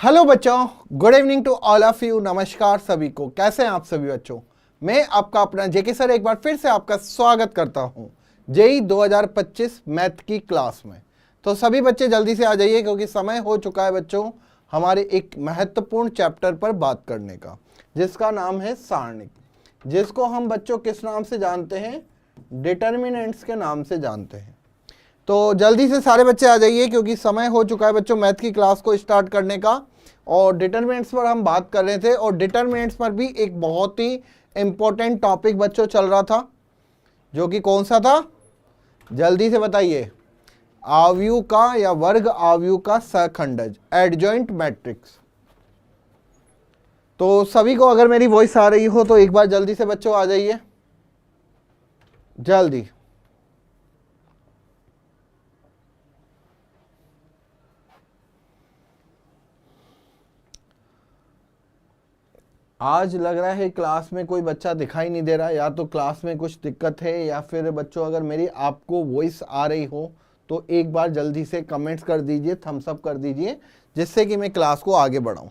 Hello बच्चों, good evening to all of you. नमस्कार सभी को। कैसे हैं आप सभी बच्चों? मैं आपका अपना जेके सर एक बार फिर से आपका स्वागत करता हूं जेई 2025 मैथ की क्लास में। तो सभी बच्चे जल्दी से आ जाइए क्योंकि समय हो चुका है बच्चों हमारे एक महत्वपूर्ण चैप्टर पर बात करने का, जिसका नाम है सारणिक, जिसको हम बच्चों किस नाम से जानते हैं? डिटर्मिनेंट्स के नाम से जानते हैं। तो जल्दी से सारे बच्चे आ जाइए क्योंकि समय हो चुका है बच्चों मैथ की क्लास को स्टार्ट करने का। और डिटरमिनेंट्स पर हम बात कर रहे थे और डिटरमिनेंट्स पर भी एक बहुत ही इंपॉर्टेंट टॉपिक बच्चों चल रहा था, जो कि कौन सा था? जल्दी से बताइए। आव्यूह का या वर्ग आव्यूह का सहखंडज, एडजॉइंट मैट्रिक्स। तो सभी को अगर मेरी वॉइस आ रही हो तो एक बार जल्दी से बच्चों आ जाइए, जल्दी। आज लग रहा है क्लास में कोई बच्चा दिखाई नहीं दे रहा, या तो क्लास में कुछ दिक्कत है या फिर बच्चों अगर मेरी आपको वॉइस आ रही हो तो एक बार जल्दी से कमेंट्स कर दीजिए, थम्स अप कर दीजिए, जिससे कि मैं क्लास को आगे बढ़ाऊं।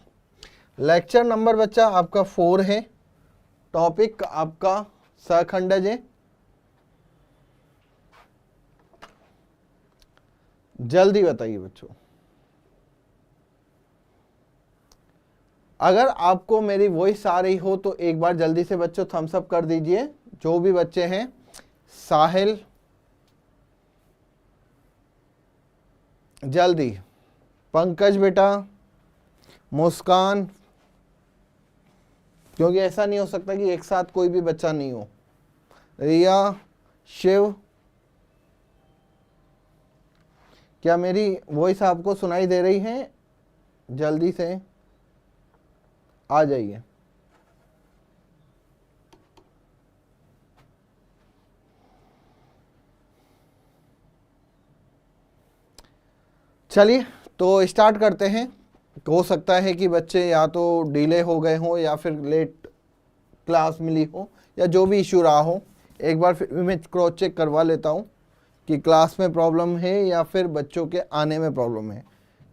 लेक्चर नंबर बच्चा आपका 4 है, टॉपिक आपका सहखंडज है। जल्दी बताइए बच्चों। अगर आपको मेरी वॉइस आ रही हो तो एक बार जल्दी से बच्चों थम्स अप कर दीजिए, जो भी बच्चे हैं। साहिल, जल्दी। पंकज बेटा, मुस्कान, क्योंकि ऐसा नहीं हो सकता कि एक साथ कोई भी बच्चा नहीं हो। रिया, शिव, क्या मेरी वॉइस आपको सुनाई दे रही है? जल्दी से आ जाइए। चलिए तो स्टार्ट करते हैं। हो सकता है कि बच्चे या तो डिले हो गए हों या फिर लेट क्लास मिली हो या जो भी इशू रहा हो। एक बार फिर मैं क्रॉस चेक करवा लेता हूँ कि क्लास में प्रॉब्लम है या फिर बच्चों के आने में प्रॉब्लम है,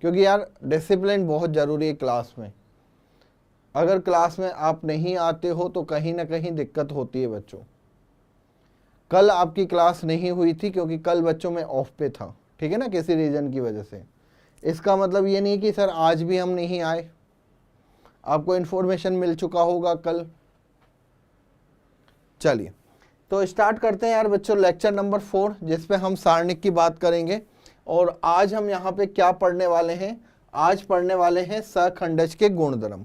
क्योंकि यार डिसिप्लिन बहुत ज़रूरी है क्लास में। अगर क्लास में आप नहीं आते हो तो कहीं ना कहीं दिक्कत होती है बच्चों। कल आपकी क्लास नहीं हुई थी क्योंकि कल बच्चों में ऑफ पे था, ठीक है ना, किसी रीज़न की वजह से। इसका मतलब ये नहीं कि सर आज भी हम नहीं आए, आपको इन्फॉर्मेशन मिल चुका होगा कल। चलिए तो स्टार्ट करते हैं यार बच्चों लेक्चर नंबर 4, जिसपे हम सारणिक की बात करेंगे। और आज हम यहाँ पे क्या पढ़ने वाले हैं? आज पढ़ने वाले हैं सहखंडज के गुणधर्म,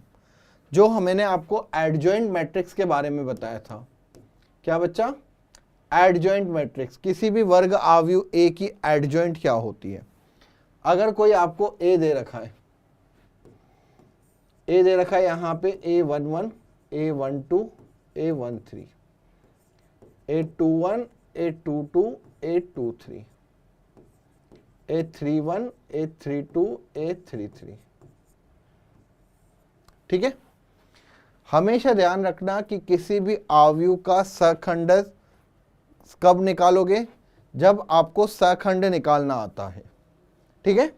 जो मैंने आपको एडजॉइंट मैट्रिक्स के बारे में बताया था। क्या बच्चा? एडजॉइंट मैट्रिक्स, किसी भी वर्ग आव्यूह ए की एडजॉइंट क्या होती है। अगर कोई आपको ए दे रखा है, ए दे रखा है यहाँ पे A11, A12, A13, A21, A22, A23, A31, A32, A33, ठीक है। हमेशा ध्यान रखना कि किसी भी आव्यूह का सहखंडज कब निकालोगे? जब आपको सहखंड निकालना आता है, ठीक है।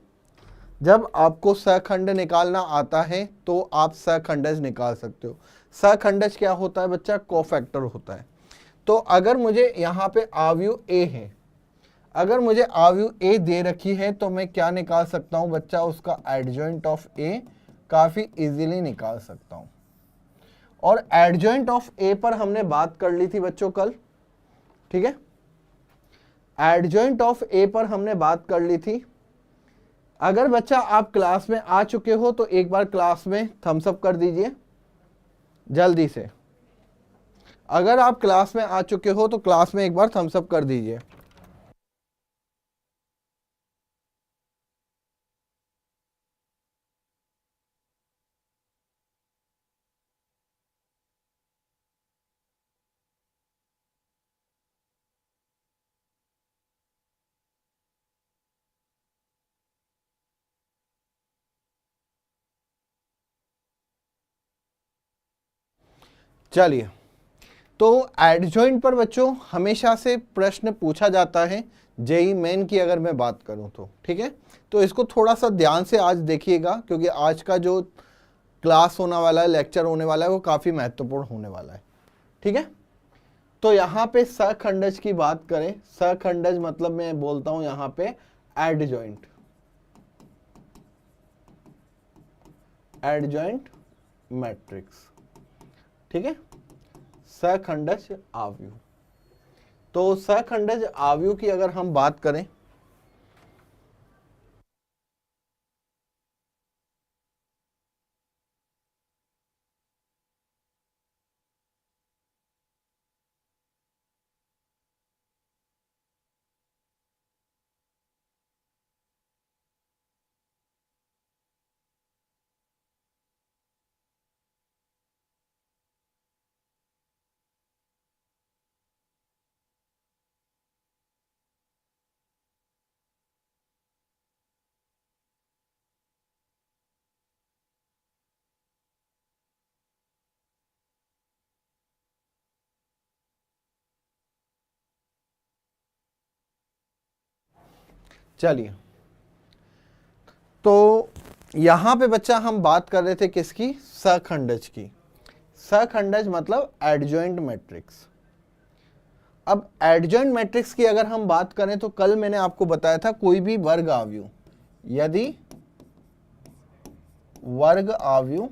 जब आपको सहखंड निकालना आता है तो आप सहखंडज निकाल सकते हो। सहखंडज क्या होता है बच्चा? कोफैक्टर होता है। तो अगर मुझे यहाँ पे आव्यूह ए है, अगर मुझे आव्यूह ए दे रखी है तो मैं क्या निकाल सकता हूँ बच्चा? उसका एडजॉइंट ऑफ ए काफी इजीली निकाल सकता हूँ। और एडजॉइंट ऑफ ए पर हमने बात कर ली थी बच्चों कल, ठीक है। एडजॉइंट ऑफ ए पर हमने बात कर ली थी। अगर बच्चा आप क्लास में आ चुके हो तो एक बार क्लास में थम्स अप कर दीजिए जल्दी से। अगर आप क्लास में आ चुके हो तो क्लास में एक बार थम्स अप कर दीजिए। चलिए तो एडजॉइंट पर बच्चों हमेशा से प्रश्न पूछा जाता है, जेई मेन की अगर मैं बात करूं तो, ठीक है। तो इसको थोड़ा सा ध्यान से आज देखिएगा, क्योंकि आज का जो क्लास होने वाला है, लेक्चर होने वाला है, वो काफी महत्वपूर्ण होने वाला है, ठीक है। तो यहाँ पे सखंडज की बात करें, सखंडज मतलब मैं बोलता हूं यहाँ पे एडजॉइंट, एडजॉइंट मैट्रिक्स, ठीक है, सखंडज आव्यूह। तो सखंडज आव्यूह की अगर हम बात करें, चलिए, तो यहां पे बच्चा हम बात कर रहे थे किसकी, सखंडज की। सखंडज मतलब एडजॉइंट मैट्रिक्स। अब एडजॉइंट मैट्रिक्स की अगर हम बात करें तो कल मैंने आपको बताया था, कोई भी वर्ग आव्यूह, यदि वर्ग आव्यूह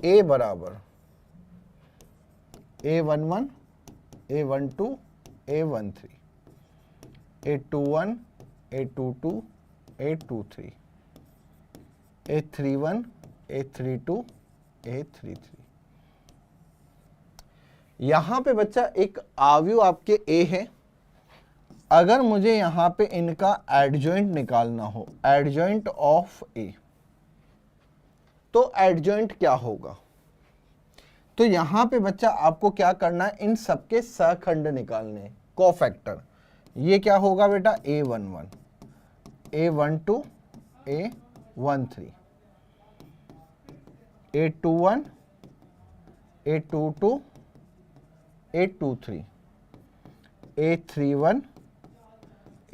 ए बराबर A11, A12, A13, A21, A22, A23, A31, A32, A33, यहां पे बच्चा एक आव्यूह आपके A है। अगर मुझे यहां पे इनका एडजॉइंट निकालना हो, एडजॉइंट ऑफ A, तो एडजॉइंट क्या होगा? तो यहां पे बच्चा आपको क्या करना है, इन सबके सहखंड निकालने, कोफैक्टर। ये क्या होगा बेटा, A11, A12, A13, A21, A22, A23, A31,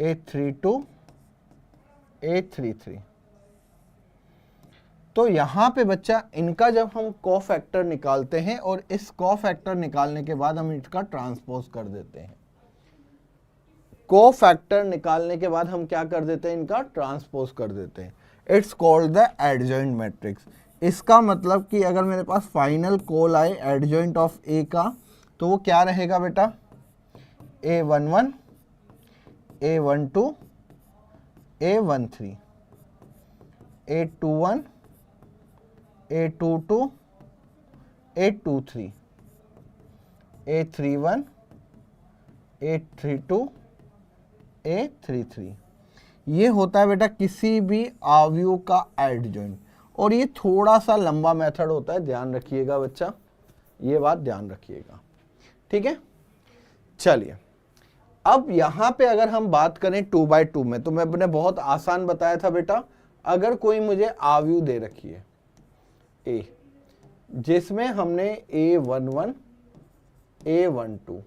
A32, A33। तो यहां पे बच्चा इनका जब हम कोफैक्टर निकालते हैं और इस कोफैक्टर निकालने के बाद हम इसका ट्रांसपोज कर देते हैं, कोफैक्टर निकालने के बाद हम क्या कर देते हैं, इनका ट्रांसपोज कर देते हैं। It's called the adjoint matrix. इसका मतलब कि अगर मेरे पास फाइनल कॉल आए एडजॉइंट ऑफ ए का, तो वो क्या रहेगा बेटा, A11, A12, A13, A21, A22, A23, A31, A32, A33। ये होता है बेटा किसी भी आव्यूह का एडजॉइंट, और ये थोड़ा सा लंबा मेथड होता है, ध्यान रखिएगा बच्चा, ये बात ध्यान रखिएगा, ठीक है। चलिए, अब यहां पे अगर हम बात करें 2x2 में, तो मैंने बहुत आसान बताया था बेटा, अगर कोई मुझे आव्यूह दे रखी है A, जिसमें हमने A11, A12,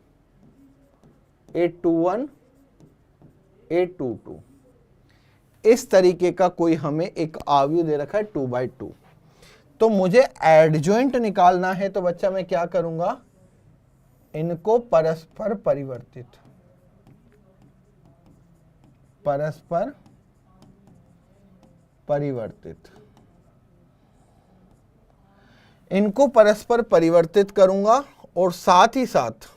A21, A22, इस तरीके का कोई हमें एक आव्यूह दे रखा है 2x2, तो मुझे एडजॉइंट निकालना है। तो बच्चा मैं क्या करूंगा, इनको परस्पर परिवर्तित, परस्पर परिवर्तित, इनको परस्पर परिवर्तित करूंगा, और साथ ही साथ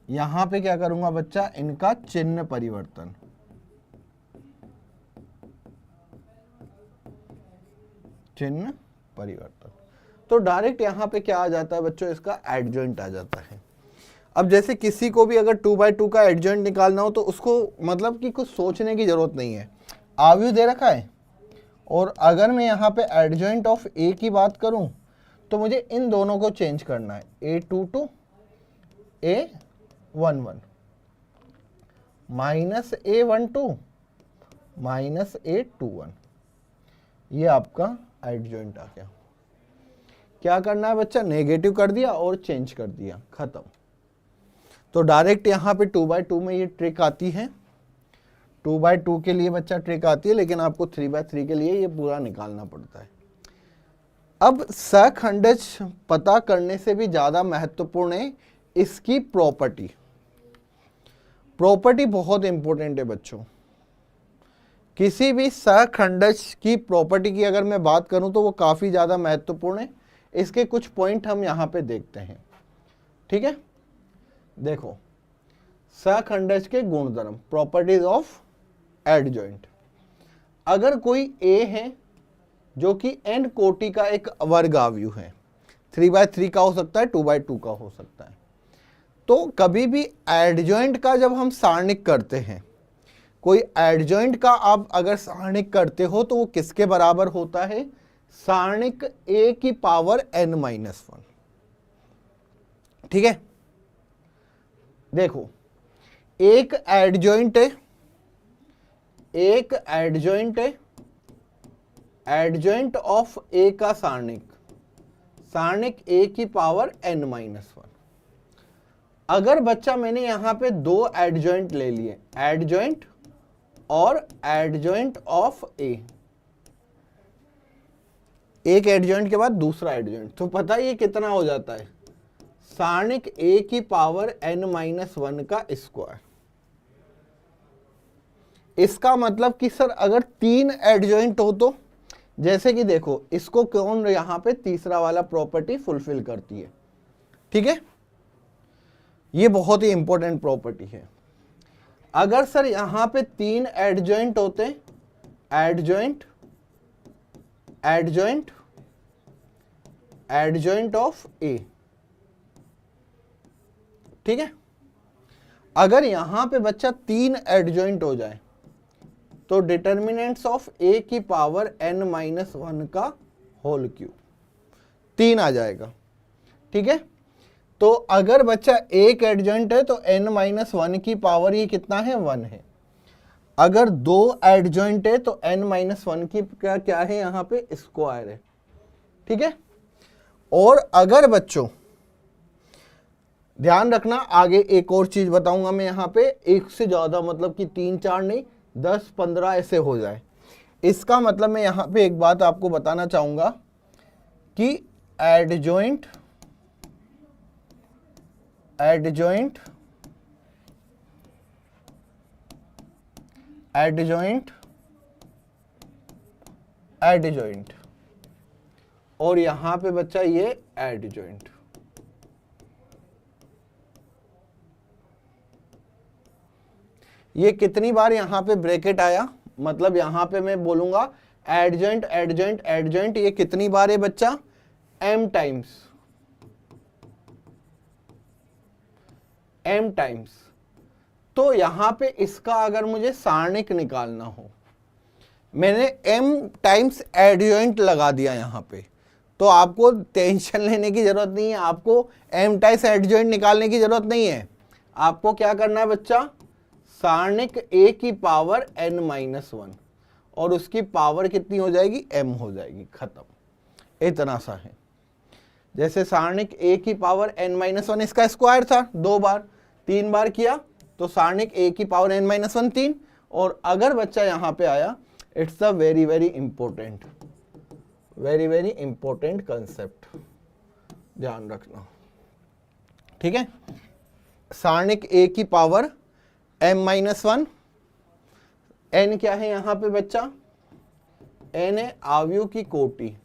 यहां पे क्या करूंगा बच्चा, इनका चिन्ह परिवर्तन, चिन्ह परिवर्तन। तो डायरेक्ट यहां पे क्या आ जाता है बच्चों, इसका एडजॉइंट आ जाता है। अब जैसे किसी को भी अगर 2x2 का एडजॉइंट निकालना हो, तो उसको मतलब कि कुछ सोचने की जरूरत नहीं है, आव्यूह दे रखा है, और अगर मैं यहाँ पे एडजॉइंट ऑफ ए की बात करूं, तो मुझे इन दोनों को चेंज करना है, A22, A11 माइनस A12 -821, ये आपका एडजॉइंट आ गया। क्या करना है बच्चा, नेगेटिव कर दिया और चेंज कर दिया, खत्म। तो डायरेक्ट यहाँ पे 2/2 में ये ट्रिक आती है, 2/2 के लिए बच्चा ट्रिक आती है, लेकिन आपको 3/3 के लिए ये पूरा निकालना पड़ता है। अब सहखंडज पता करने से भी ज्यादा महत्वपूर्ण है इसकी प्रॉपर्टी। प्रॉपर्टी बहुत इंपॉर्टेंट है बच्चों। किसी भी सहखंडज की प्रॉपर्टी की अगर मैं बात करूं तो वो काफी ज्यादा महत्वपूर्ण है। इसके कुछ पॉइंट हम यहां पे देखते हैं, ठीक है। देखो, सहखंडज के गुणधर्म, प्रॉपर्टीज ऑफ एडजॉइंट। अगर कोई ए है जो कि एन कोटि का एक वर्ग आव्यूह है, 3/3 का हो सकता है, 2/2 का हो सकता है, तो कभी भी एडजॉइंट का जब हम सारणिक करते हैं, कोई एडजॉइंट का आप अगर सारणिक करते हो तो वो किसके बराबर होता है, सारणिक a की पावर n-1, ठीक है। देखो, एक एडजॉइंट है, एडजॉइंट ऑफ a का सारणिक a की पावर n-1। अगर बच्चा मैंने यहां पे दो एडजॉइंट ले लिए, एडजॉइंट और एडजॉइंट ऑफ a, एक एडजॉइंट के बाद दूसरा एडजॉइंट, तो पता ये कितना हो जाता है, सारणिक a की पावर n-1 का स्क्वायर। इसका मतलब कि सर अगर 3 एडजॉइंट हो तो, जैसे कि देखो इसको कौन यहां पे तीसरा वाला प्रॉपर्टी फुलफिल करती है, ठीक है। ये बहुत ही इंपॉर्टेंट प्रॉपर्टी है। अगर सर यहां पे 3 एडजॉइंट होते, एडजॉइंट ऑफ ए, ठीक है। अगर यहां पे बच्चा 3 एडजॉइंट हो जाए तो डिटर्मिनेंट्स ऑफ ए की पावर n-1 का होल क्यूब 3 आ जाएगा, ठीक है। तो अगर बच्चा एक एडजॉइंट है तो n-1 की पावर ये कितना है, 1 है। अगर 2 एडजॉइंट है तो n-1 की क्या है यहां पे, स्क्वायर है, ठीक है। और अगर बच्चों ध्यान रखना, आगे एक और चीज बताऊंगा मैं, यहां पे एक से ज्यादा मतलब कि 3-4 नहीं, 10-15 ऐसे हो जाए, इसका मतलब मैं यहां पे एक बात आपको बताना चाहूंगा कि एडजॉइंट और यहां पे बच्चा ये एडजॉइंट, ये कितनी बार यहां पे ब्रैकेट आया, मतलब यहां पे मैं बोलूंगा एडजॉइंट, ये कितनी बार है बच्चा, m टाइम्स। तो यहां पे इसका अगर मुझे सारणिक निकालना हो, मैंने m टाइम्स एडजॉइंट लगा दिया यहां पे, तो आपको टेंशन लेने की जरूरत नहीं है, आपको m टाइम्स एडजॉइंट निकालने की जरूरत नहीं है। आपको क्या करना है बच्चा, सारणिक a की पावर n-1 और उसकी पावर कितनी हो जाएगी, m हो जाएगी, खत्म। इतना सा है। जैसे सारणिक a की पावर n-1 इसका स्क्वायर था, 2 बार, 3 बार किया तो सारणिक a की पावर n-1 3। और अगर बच्चा यहां पे आया, it's a very very important concept, ध्यान रखना, ठीक है। सारणिक a की पावर m-1, n क्या है यहां पे बच्चा, n है आव्यूह की कोटि,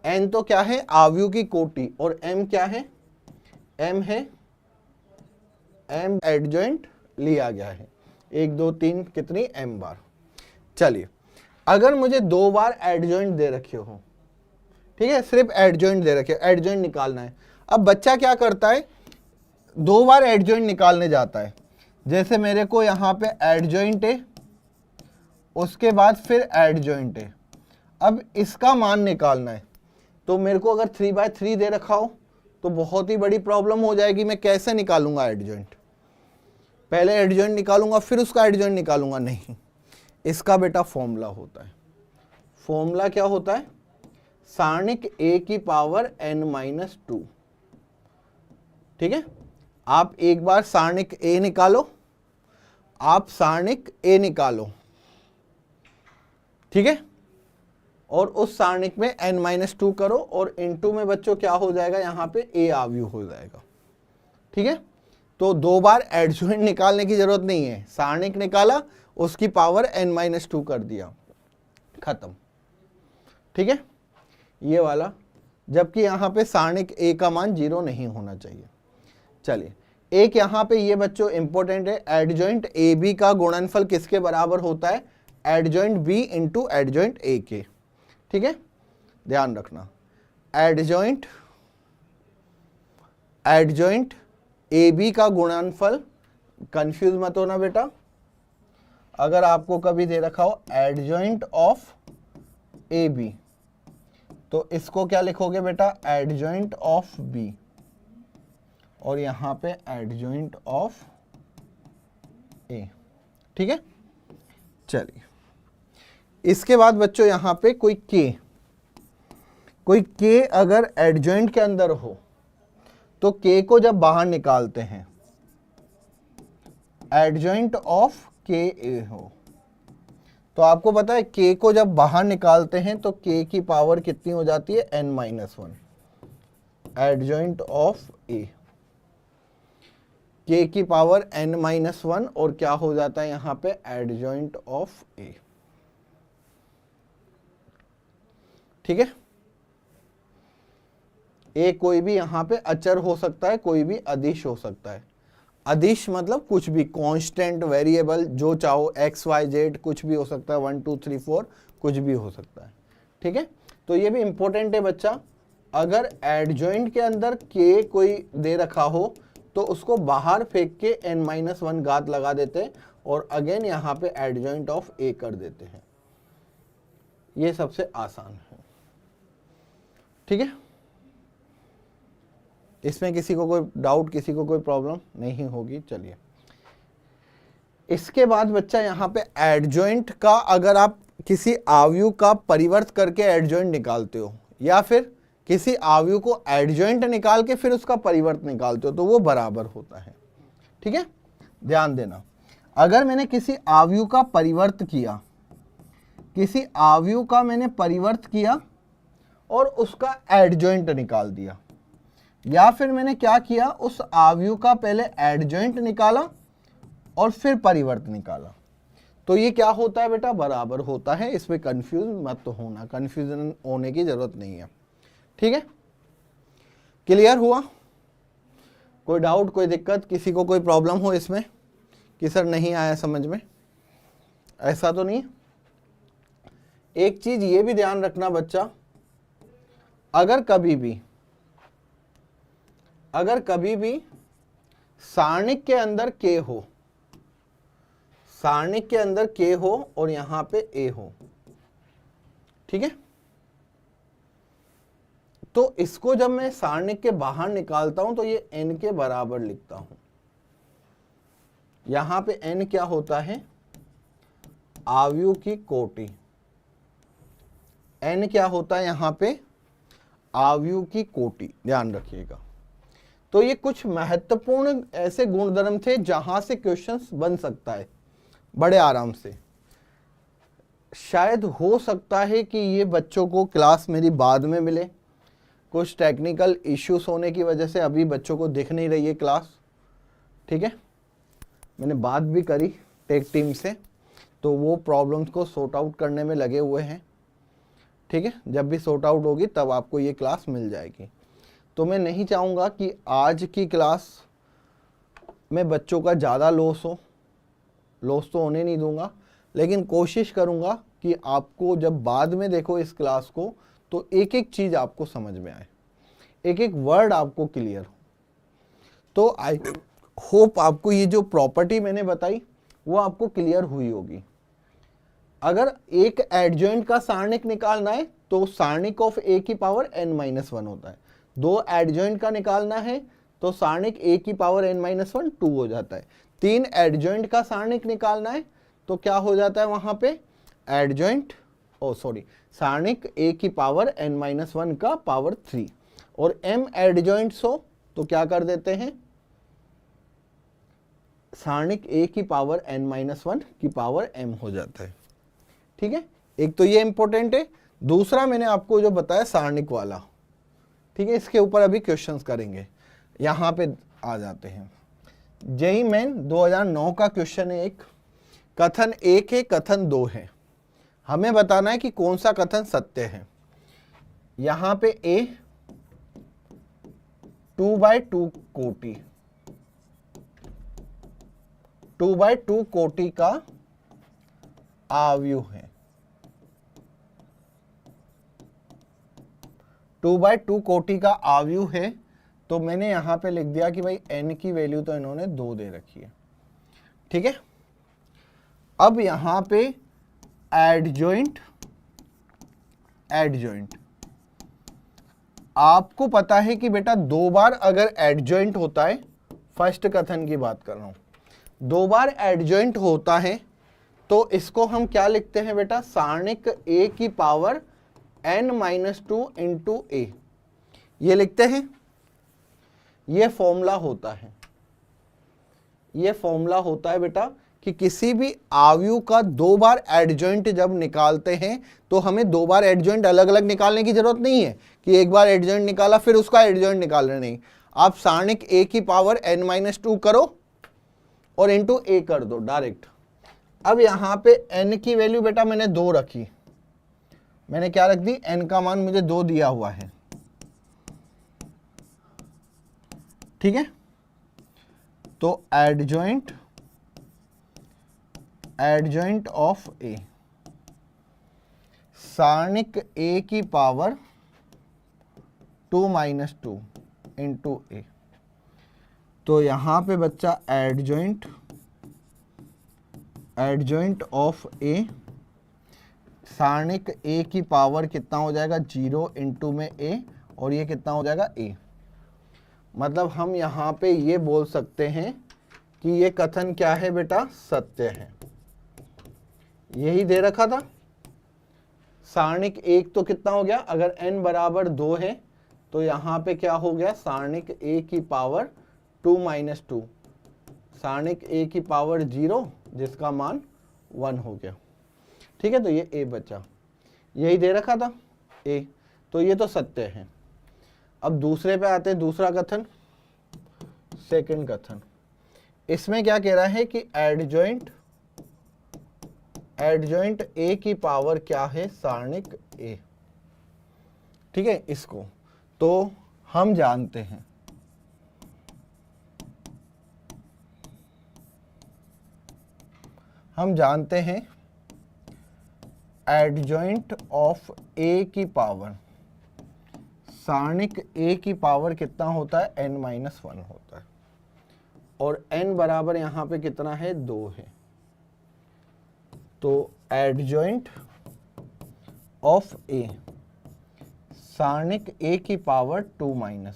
n तो क्या है, आव्यूह की कोटि, और m क्या है, m है m एडजॉइंट लिया गया है, 1 2 3 कितनी, m बार। चलिए, अगर मुझे 2 बार एडजॉइंट दे रखे हो, ठीक है, सिर्फ एडजॉइंट दे रखे, एडजॉइंट निकालना है। अब बच्चा क्या करता है, 2 बार एडजॉइंट निकालने जाता है। जैसे मेरे को यहां पे एडजॉइंट है, उसके बाद फिर एडजॉइंट है, अब इसका मान निकालना है। तो मेरे को अगर 3/3 दे रखा हो तो बहुत ही बड़ी प्रॉब्लम हो जाएगी, मैं कैसे निकालूंगा एडजॉइंट। पहले एडजॉइंट निकालूंगा फिर उसका एडजॉइंट निकालूंगा, नहीं, इसका बेटा फॉर्मूला होता है। फॉर्मूला क्या होता है? सारणिक a की पावर n-2। ठीक है, आप एक बार सारणिक a निकालो, आप सारणिक a निकालो, ठीक है, और उस सारणिक में n-2 करो और इनटू में बच्चों क्या हो जाएगा, यहां पे a आव्यूह हो जाएगा। ठीक है, तो दो बार एडजॉइंट निकालने की जरूरत नहीं है, सारणिक निकाला उसकी पावर n-2 कर दिया, खत्म। ठीक है, ये वाला, जबकि यहां पे सारणिक a का मान 0 नहीं होना चाहिए। चलिए, एक यहां पे ये बच्चों इंपॉर्टेंट है, एडजॉइंट ए बी का गुणनफल किसके बराबर होता है? Adjoint B into adjoint A के। ठीक है, ध्यान रखना, एडजॉइंट ए बी का गुणनफल, कंफ्यूज मत होना बेटा, अगर आपको कभी दे रखा हो एडजॉइंट ऑफ ए बी तो इसको क्या लिखोगे बेटा? एडजॉइंट ऑफ बी, और यहां पे एडजॉइंट ऑफ ए। ठीक है, चलिए, इसके बाद बच्चों यहां पे कोई के अगर एडजॉइंट के अंदर हो तो के को जब बाहर निकालते हैं, एडजॉइंट ऑफ के ए हो, तो आपको पता है के को जब बाहर निकालते हैं तो के की पावर कितनी हो जाती है? n-1, एडजॉइंट ऑफ ए, के की पावर n-1, और क्या हो जाता है यहां पे? एडजॉइंट ऑफ ए। ठीक है, ए कोई भी यहां पे अचर हो सकता है, कोई भी अदिश हो सकता है। अदिश मतलब कुछ भी, कांस्टेंट, वेरिएबल, जो चाहो, एक्स वाई जेड, कुछ भी हो सकता है, 1 2 3 4 कुछ भी हो सकता है। ठीक है, तो ये भी इंपॉर्टेंट है बच्चा, अगर एडजॉइंट के अंदर के कोई दे रखा हो तो उसको बाहर फेंक के n-1 घात लगा देते हैं और अगेन यहां पे एडजॉइंट ऑफ ए कर देते हैं, ये सबसे आसान है। ठीक है, इसमें किसी को कोई डाउट, किसी को कोई प्रॉब्लम नहीं होगी। चलिए, इसके बाद बच्चा यहां पे एडजॉइंट का, अगर आप किसी आव्यूह का परिवर्त करके एडजॉइंट निकालते हो या फिर किसी आव्यूह को एडजॉइंट निकाल के फिर उसका परिवर्त निकालते हो तो वो बराबर होता है। ठीक है, ध्यान देना, अगर मैंने किसी आव्यूह का परिवर्त किया, किसी आव्यूह का मैंने परिवर्त किया और उसका एडजॉइंट निकाल दिया, या फिर मैंने क्या किया, उस आव्यूह का पहले एडजॉइंट निकाला और फिर परिवर्त निकाला, तो ये क्या होता है बेटा? बराबर होता है। इसमें कंफ्यूज मत होना, कंफ्यूजन होने की जरूरत नहीं है। ठीक है, क्लियर हुआ? कोई डाउट, कोई दिक्कत, किसी को कोई प्रॉब्लम हो इसमें कि सर नहीं आया समझ में? ऐसा तो नहीं। एक चीज ये भी ध्यान रखना बच्चा, अगर कभी भी सारणिक के अंदर के हो, सारणिक के अंदर के हो और यहां पे ए हो, ठीक है, तो इसको जब मैं सारणिक के बाहर निकालता हूं तो ये n के बराबर लिखता हूं। यहां पे n क्या होता है? आव्यूह की कोटि। n क्या होता है यहां पे? आव्यूह की कोटि, ध्यान रखिएगा। तो ये कुछ महत्वपूर्ण ऐसे गुणधर्म थे जहां से क्वेश्चंस बन सकता है बड़े आराम से। शायद हो सकता है कि ये बच्चों को क्लास मेरी बाद में मिले, कुछ टेक्निकल इश्यूज होने की वजह से अभी बच्चों को दिख नहीं रही है क्लास। ठीक है, मैंने बात भी करी टेक टीम से, तो वो प्रॉब्लम्स को सॉर्ट आउट करने में लगे हुए हैं। ठीक है, जब भी सॉर्ट आउट होगी तब आपको ये क्लास मिल जाएगी। तो मैं नहीं चाहूँगा कि आज की क्लास में बच्चों का ज़्यादा लॉस हो, लॉस तो होने नहीं दूंगा, लेकिन कोशिश करूँगा कि आपको जब बाद में देखो इस क्लास को तो एक एक चीज़ आपको समझ में आए, एक एक वर्ड आपको क्लियर हो। तो आई होप आपको ये जो प्रॉपर्टी मैंने बताई वो आपको क्लियर हुई होगी। अगर एक एडजॉइंट का सारणिक निकालना है तो सारणिक ऑफ ए की पावर n-1 होता है। दो एडजॉइंट का निकालना है तो सारणिक ए की पावर n-1 2 हो जाता है। 3 एडजॉइंट का सारणिक निकालना है तो क्या हो जाता है वहां पे, एडजॉइंट सारणिक a की पावर n-1 का पावर 3, और m एडजॉइंट्स हो तो क्या कर देते हैं, सारणिक a की पावर n-1 की पावर m हो जाता है। ठीक है, एक तो ये इंपॉर्टेंट है। दूसरा मैंने आपको जो बताया सारणिक वाला, ठीक है, इसके ऊपर अभी क्वेश्चंस करेंगे। यहां पे आ जाते हैं, जेईई मेन 2009 का क्वेश्चन है एक, कथन 1 है, कथन 2 है, हमें बताना है कि कौन सा कथन सत्य है। यहां पे a 2/2 कोटि, 2/2 कोटि का आव्यूह है, 2/2 कोटि का आव्यूह है, तो मैंने यहां पे लिख दिया कि भाई n की वैल्यू तो इन्होंने 2 दे रखी है। ठीक है, अब यहां पे एडजॉइंट, आपको पता है कि बेटा 2 बार अगर एडजॉइंट होता है, फर्स्ट कथन की बात कर रहा हूं, 2 बार एडजॉइंट होता है तो इसको हम क्या लिखते हैं बेटा, सारणिक a की पावर n-2 इंटू a, ये लिखते हैं। ये फॉर्मूला होता है, ये फॉर्मूला होता है बेटा कि किसी भी आव्यूह का 2 बार एडजॉइंट जब निकालते हैं तो हमें 2 बार एडजॉइंट अलग अलग निकालने की जरूरत नहीं है कि एक बार एडजॉइंट निकाला फिर उसका एडजॉइंट निकालना नहीं। आप सारणिक a की पावर n-2 करो और इंटू a कर दो डायरेक्ट। अब यहां पे n की वैल्यू बेटा मैंने 2 रखी, मैंने क्या रख दी, n का मान मुझे 2 दिया हुआ है। ठीक है, तो एडजॉइंट ऑफ a, सारणिक a की पावर 2-2 इंटू a, तो यहां पे बच्चा एडजॉइंट ऑफ a, सारणिक a की पावर कितना हो जाएगा, 0 इंटू में a, और ये कितना हो जाएगा a। मतलब हम यहां पे ये बोल सकते हैं कि ये कथन क्या है बेटा, सत्य है। यही दे रखा था, सारणिक 1 तो कितना हो गया, अगर n बराबर 2 है तो यहां पे क्या हो गया, सारणिक a की पावर 2-2, सारणिक a की पावर 0 जिसका मान 1 हो गया। ठीक है, तो ये a बचा, यही दे रखा था a, तो ये तो सत्य है। अब दूसरे पे आते हैं, दूसरा कथन, सेकंड कथन। इसमें क्या कह रहा है कि एडजॉइंट a की पावर क्या है, सारणिक a। ठीक है, इसको तो हम जानते हैं, एडजॉइंट ऑफ a की पावर, सारणिक a की पावर कितना होता है, n-1 होता है, और n बराबर यहां पे कितना है, 2 है। तो एडजॉइंट ऑफ a, सारणिक a की पावर 2-1,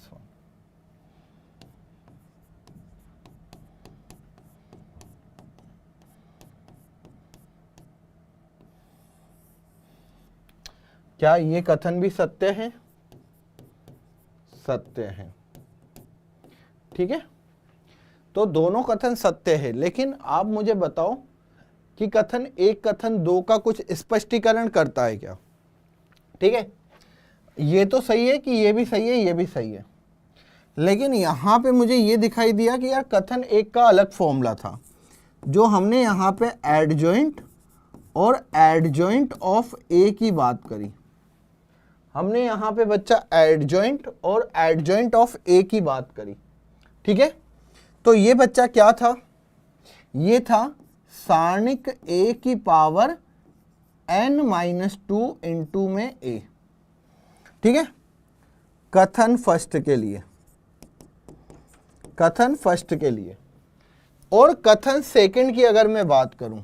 क्या ये कथन भी सत्य है, सत्य है। ठीक है, तो दोनों कथन सत्य है, लेकिन आप मुझे बताओ कि कथन 1 कथन 2 का कुछ स्पष्टीकरण करता है क्या। ठीक है, ये तो सही है कि ये भी सही है, ये भी सही है, लेकिन यहां पे मुझे ये दिखाई दिया कि यार कथन 1 का अलग फॉर्मूला था, जो हमने यहां पे एडजॉइंट और एडजॉइंट ऑफ a की बात करी, हमने यहां पे बच्चा एडजॉइंट और एडजॉइंट ऑफ a की बात करी। ठीक है, तो ये बच्चा क्या था, ये था सारणिक a की पावर n-2 इंटू में a। ठीक है, कथन फर्स्ट के लिए, कथन फर्स्ट के लिए। और कथन सेकंड की अगर मैं बात करूं,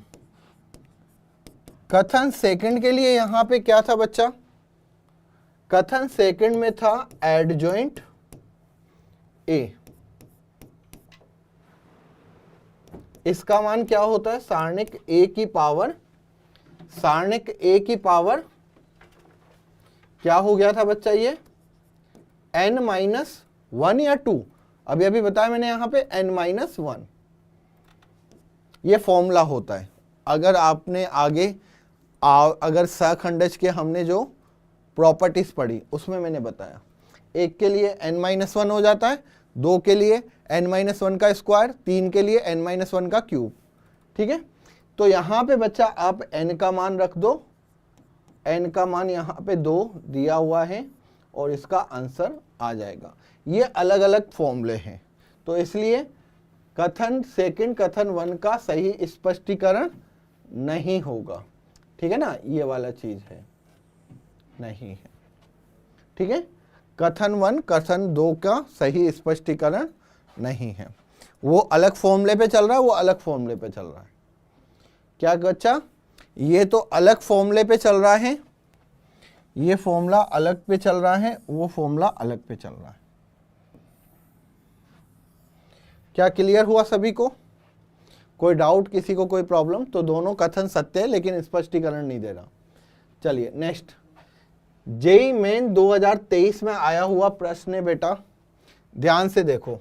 कथन सेकंड के लिए यहां पे क्या था बच्चा, कथन सेकंड में था एडजॉइंट a, इसका मान क्या होता है, सारणिक a की पावर, सारणिक a की पावर क्या हो गया था बच्चा, ये n-1 या 2, अभी अभी बताया मैंने यहां पे n-1, ये फॉर्मूला होता है। अगर आपने आगे अगर सहखंडज के हमने जो प्रॉपर्टीज पढ़ी उसमें मैंने बताया, एक के लिए n-1 हो जाता है, दो के लिए n-1 का स्क्वायर, तीन के लिए n-1 का क्यूब। ठीक है, तो यहां पे बच्चा आप n का मान रख दो, n का मान यहां पे 2 दिया हुआ है और इसका आंसर आ जाएगा। ये अलग अलग फॉर्मूले हैं, तो इसलिए कथन सेकंड कथन 1 का सही स्पष्टीकरण नहीं होगा। ठीक है ना, ये वाला चीज है, नहीं है। ठीक है, कथन 1 कथन 2 का सही स्पष्टीकरण नहीं है, वो अलग फॉर्मूले पे चल रहा है, वो अलग फॉर्मूले पे चल रहा है। क्या बच्चा, ये तो अलग फॉर्मूले पे चल रहा है, ये फॉर्मूला अलग पे चल रहा है, वो फॉर्मूला अलग पे चल रहा है। क्या क्लियर हुआ सभी को? कोई डाउट, किसी को कोई प्रॉब्लम? तो दोनों कथन सत्य है लेकिन स्पष्टीकरण नहीं दे रहा। चलिए नेक्स्ट, जेईई मेन 2023 में आया हुआ प्रश्न है बेटा, ध्यान से देखो।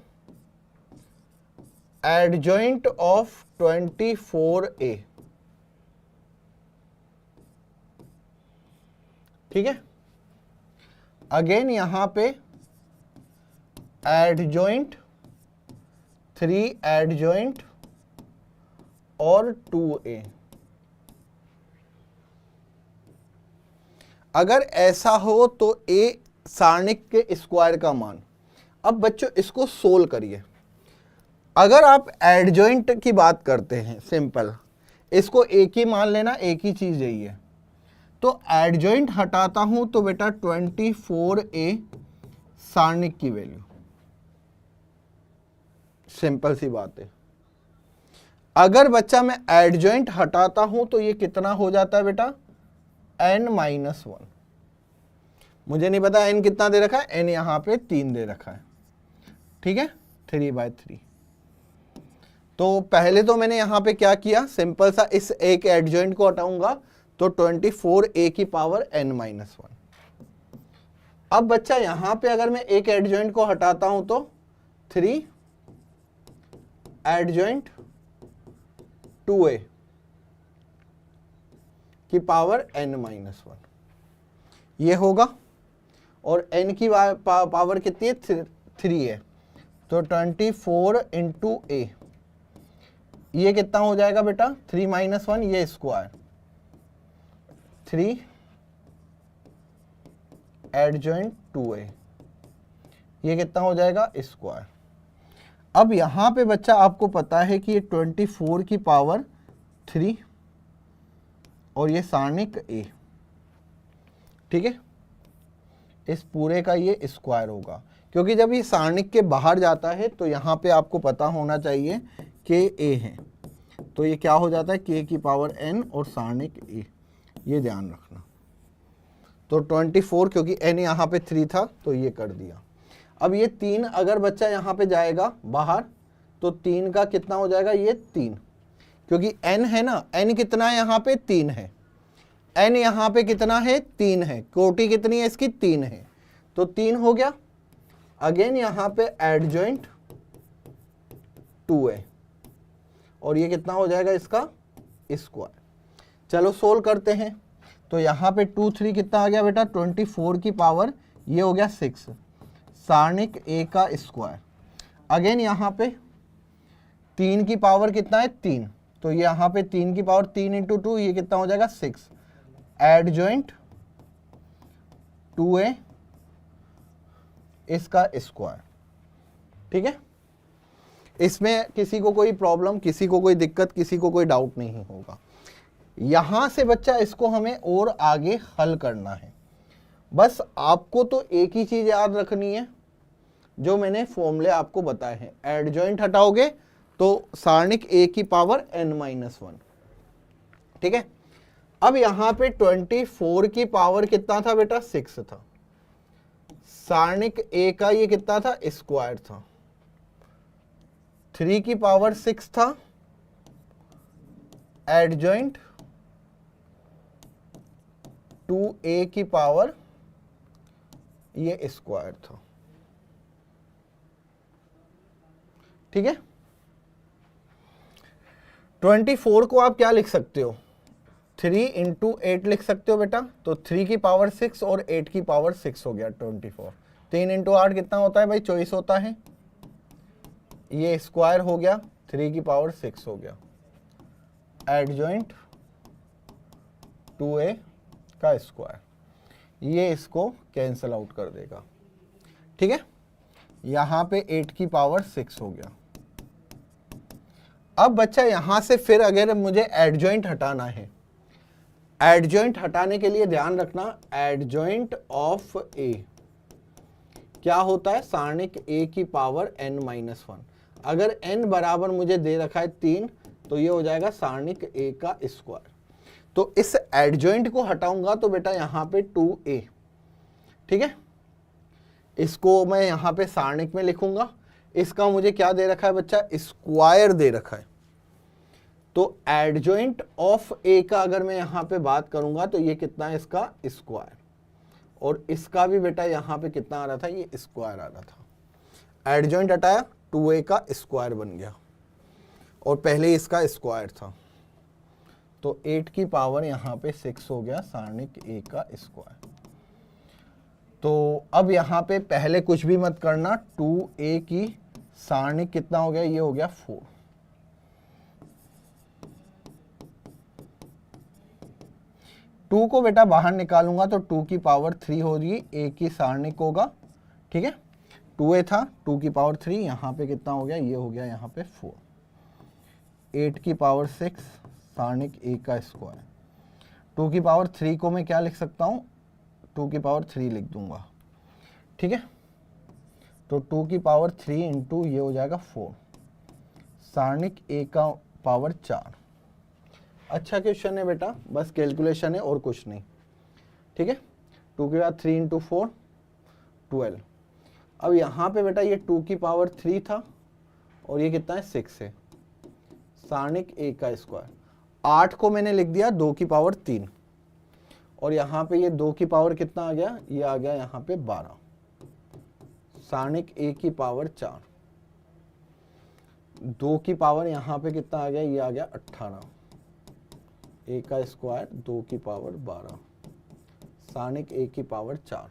एडजॉइंट ऑफ 24A, ठीक है, अगेन यहां पे एडजॉइंट, 3 एडजॉइंट और 2A। अगर ऐसा हो तो A सारणिक के स्क्वायर का मान। अब बच्चों इसको सोल्व करिए। अगर आप एडजॉइंट की बात करते हैं, सिंपल, इसको एक ही मान लेना, एक ही चीज यही है। तो एडजॉइंट हटाता हूं तो बेटा 24A सारणिक की वैल्यू, सिंपल सी बात है। अगर बच्चा मैं एडजॉइंट हटाता हूं तो ये कितना हो जाता है बेटा, n-1। मुझे नहीं पता n कितना दे रखा है, n यहां पे 3 दे रखा है। ठीक है, 3/3। तो पहले तो मैंने यहां पे क्या किया, सिंपल सा इस एक एडजॉइंट को हटाऊंगा तो 24A की पावर n-1। अब बच्चा यहां पे अगर मैं एक एडजॉइंट को हटाता हूं तो 3 एडजॉइंट 2A की पावर n-1 ये होगा, और n की पावर कितनी है, 3 है, तो 24 इंटू A, ये कितना हो जाएगा बेटा, 3-1, ये स्क्वायर, 3 एडजॉइंट 2A, ये कितना हो जाएगा, स्क्वायर। अब यहां पे बच्चा आपको पता है कि ये 24 की पावर 3 और ये सारणिक A, ठीक है, इस पूरे का ये स्क्वायर होगा, क्योंकि जब ये सारणिक के बाहर जाता है तो यहां पे आपको पता होना चाहिए कि A है, तो ये क्या हो जाता है, K की पावर n और सारणिक A, ये ध्यान रखना। तो 24, क्योंकि n यहाँ पे 3 था तो ये कर दिया। अब ये 3 अगर बच्चा यहाँ पे जाएगा बाहर तो 3 का कितना हो जाएगा, ये 3, क्योंकि n है ना, n कितना है यहाँ पे, 3 है, n यहाँ पे कितना है, 3 है, कोटि कितनी है इसकी, 3 है, तो 3 हो गया। अगेन यहाँ पे एडजॉइंट 2A और ये कितना हो जाएगा इसका स्क्वायर। चलो सोल्व करते हैं, तो यहाँ पे 2 3 कितना आ गया बेटा, 24 की पावर, ये हो गया 6, सारणिक A का स्क्वायर। अगेन यहाँ पे 3 की पावर कितना है, 3, तो यहाँ पे 3 की पावर 3 इंटू 2, ये कितना हो जाएगा 6, एडजॉइंट 2A इसका स्क्वायर। ठीक है, इसमें किसी को कोई प्रॉब्लम, किसी को कोई दिक्कत, किसी को कोई डाउट नहीं होगा। यहां से बच्चा इसको हमें और आगे हल करना है। बस आपको तो एक ही चीज याद रखनी है जो मैंने फॉर्मूले आपको बताए हैं, एडजॉइंट हटाओगे तो सारणिक A की पावर n-1। ठीक है, अब यहां पे 24 की पावर कितना था बेटा, 6 था, सारणिक A का ये कितना था, स्क्वायर था, 3 की पावर 6 था एडजॉइंट 2a की पावर ये स्क्वायर था, ठीक है। 24 को आप क्या लिख सकते हो, 3 इंटू 8 लिख सकते हो बेटा, तो 3 की पावर 6 और 8 की पावर 6 हो गया 24। 3 इंटू 8 कितना होता है भाई, 24 होता है, ये स्क्वायर हो गया, 3 की पावर 6 हो गया। एडजॉइंट 2a का स्क्वायर, ये इसको कैंसल आउट कर देगा, ठीक है। यहां पे 8 की पावर 6 हो गया। अब बच्चा यहां से फिर अगर मुझे एडजॉइंट हटाना है, एडजॉइंट हटाने के लिए ध्यान रखना, एडजॉइंट ऑफ ए क्या होता है, सारणिक a की पावर n-1। अगर n बराबर मुझे दे रखा है 3, तो ये हो जाएगा सारणिक a का स्क्वायर। तो इस एडजॉइंट को हटाऊंगा तो बेटा यहां पे 2a, ठीक है, इसको मैं यहां पे सारणिक में लिखूंगा। इसका मुझे क्या दे रखा है बच्चा, स्क्वायर दे रखा है। तो एडजॉइंट ऑफ ए का अगर मैं यहां पे बात करूंगा तो ये कितना है, इसका स्क्वायर, और इसका भी बेटा यहां पे कितना आ रहा था, ये स्क्वायर आ रहा था। एडजॉइंट हटाया, 2a का स्क्वायर बन गया, और पहले इसका स्क्वायर था, तो 8 की पावर यहां पे 6 हो गया सारणिक a का स्क्वायर। तो अब यहां पे पहले कुछ भी मत करना, 2a की सारणिक कितना हो गया, ये हो गया 4। टू को बेटा बाहर निकालूंगा तो 2 की पावर 3 होगी, a की सारणिक होगा, ठीक है। 2a था, 2 की पावर 3, यहां पे कितना हो गया, ये हो गया यहां पे 4। 8 की पावर 6 सारणिक a का स्क्वायर। 2 की पावर 3 को मैं क्या लिख सकता हूं, 2 की पावर 3 लिख दूंगा, ठीक है। तो 2 की पावर 3 इंटू ये हो जाएगा 4, सारणिक a का पावर 4। अच्छा क्वेश्चन है बेटा, बस कैलकुलेशन है और कुछ नहीं, ठीक है। 2 के बाद 3 इंटू 4 12। अब यहाँ पे बेटा ये 2 की पावर 3 था और ये कितना है, 6 है, सारणिक a का स्क्वायर। 8 को मैंने लिख दिया 2 की पावर 3, और यहाँ पे ये 2 की पावर कितना आ गया, ये आ गया यहाँ पे 12, सारणिक a की पावर 4। 2 की पावर यहाँ पे कितना आ गया, ये आ गया 18, a का स्क्वायर 2 की पावर 12, सारणिक a की पावर 4।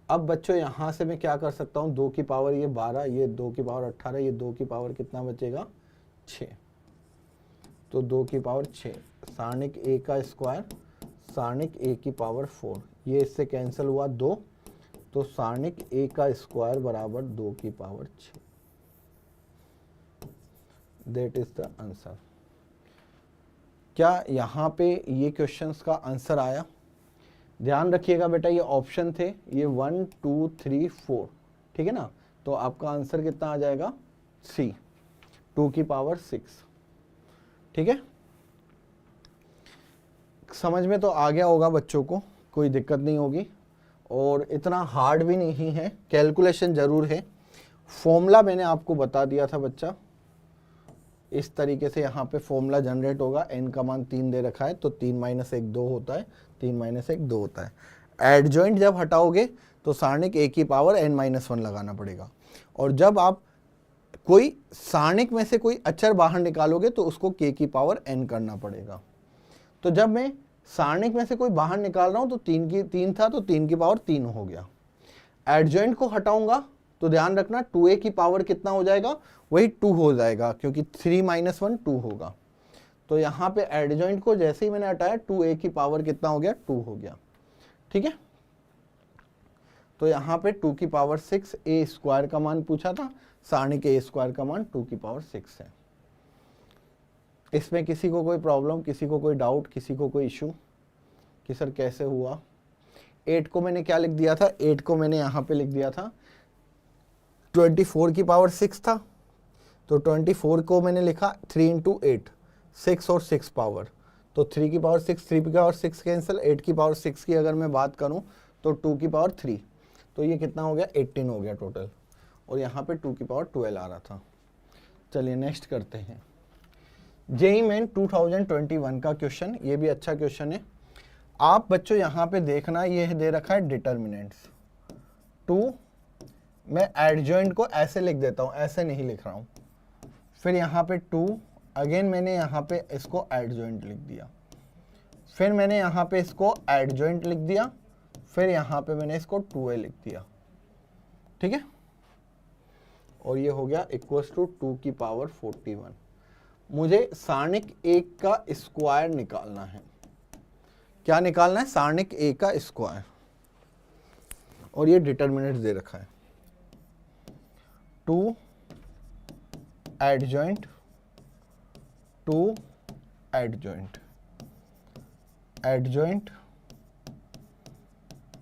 अब बच्चों यहां से मैं क्या कर सकता हूं, 2 की पावर ये 12, ये 2 की पावर 18, ये 2 की पावर कितना बचेगा, 6, तो 2 की पावर 6, सारणिक a का स्क्वायर, सारणिक a की पावर 4, ये इससे कैंसिल हुआ 2, तो सारणिक a का स्क्वायर बराबर 2 की power 6। That is the answer. क्या यहाँ पे ये क्वेश्चंस का आंसर आया? ध्यान रखिएगा बेटा, ये ऑप्शन थे, ये 1 2 3 4, ठीक है ना। तो आपका आंसर कितना आ जाएगा, सी, 2 की पावर 6, ठीक है। समझ में तो आ गया होगा बच्चों को, कोई दिक्कत नहीं होगी, और इतना हार्ड भी नहीं है, कैलकुलेशन जरूर है। फॉर्मूला मैंने आपको बता दिया था बच्चा, इस तरीके से यहाँ पे फॉर्मूला जनरेट होगा। n का मान 3 दे रखा है, तो 3 माइनस 1 2 होता है, 3 माइनस 1 2 होता है। एडजॉइंट जब हटाओगे तो सारणिक a की पावर n-1 लगाना पड़ेगा, और जब आप कोई सारणिक में से कोई अक्षर बाहर निकालोगे तो उसको k की पावर n करना पड़ेगा। तो जब मैं सारणिक में से कोई बाहर निकाल रहा हूं तो 3 था, तो 3 की पावर 3 हो गया। एडजॉइंट को हटाऊंगा तो ध्यान रखना 2a की पावर कितना हो जाएगा, वही 2 हो जाएगा, क्योंकि 3 माइनस 1 2 होगा। तो यहाँ पे एडजॉइंट को जैसे ही मैंने हटाया 2a की पावर कितना हो गया, 2 हो गया, ठीक है। तो यहाँ पे 2 की पावर 6, a स्क्वायर का मान पूछा था, सारणिक a स्क्वायर का मान 2 की पावर 6 है। इसमें किसी को कोई प्रॉब्लम, किसी को कोई डाउट, किसी को कोई इशू कि सर कैसे हुआ? 8 को मैंने क्या लिख दिया था, 8 को मैंने यहाँ पे लिख दिया था 24 की पावर 6 था, तो 24 को मैंने लिखा 3 इंटू 8, 6 और 6 पावर, तो 3 की पावर 6, 3 की पावर 6 कैंसिल, 8 की पावर 6 की अगर मैं बात करूं तो 2 की पावर 3, तो ये कितना हो गया, 18 हो गया टोटल, और यहाँ पे 2 की पावर 12 आ रहा था। चलिए नेक्स्ट करते हैं। जेईई मेन 2021 का क्वेश्चन, ये भी अच्छा क्वेश्चन है। आप बच्चों यहाँ पे देखना, ये दे रखा है डिटर्मिनेंट्स टू, मैं एडजॉइंट को ऐसे लिख देता हूँ, ऐसे नहीं लिख रहा हूँ। फिर यहाँ पे टू, अगेन मैंने यहाँ पे इसको एडजॉइंट लिख दिया, फिर मैंने यहाँ पे इसको एडजॉइंट लिख दिया, फिर यहाँ पे मैंने इसको 2a लिख दिया, ठीक है। और ये हो गया इक्वल्स टू 2 की पावर 41। मुझे सारणिक एक का स्क्वायर निकालना है। क्या निकालना है? सारणिक ए का स्क्वायर। और ये डिटर्मिनेंट दे रखा है 2 एडजॉइंट 2 एडजॉइंट एडजॉइंट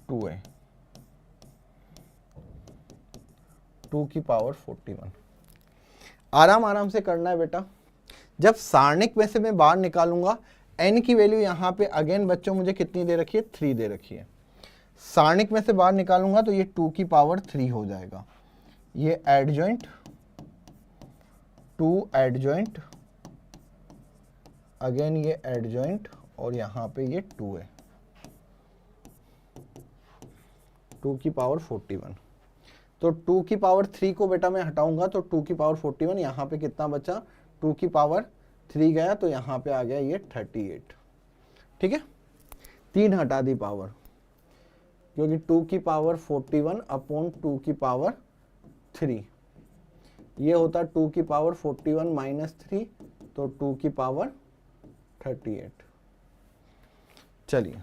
2a 2 की पावर 41। आराम आराम से करना है बेटा। जब सारणिक में से मैं बाहर निकालूंगा, n की वैल्यू यहाँ पे अगेन बच्चों मुझे कितनी दे रखी है? 3 दे रखी है। सारणिक में से बाहर निकालूंगा तो ये 2 की पावर 3 हो जाएगा। ये एडजॉइंट 2 एडजॉइंट, अगेन ये एडजॉइंट, और यहाँ पे ये 2 है, 2 की पावर 41। तो 2 की पावर 3 को बेटा मैं हटाऊंगा तो 2 की पावर 41, यहाँ पे कितना बचा? 2 की पावर 3 गया तो यहाँ पे आ गया ये 38, ठीक है। 3 हटा दी पावर, क्योंकि 2 की पावर 41 अपॉन 2 की पावर 3, ये होता 2 की पावर 41 माइनस 3, तो 2 की पावर 38। चलिए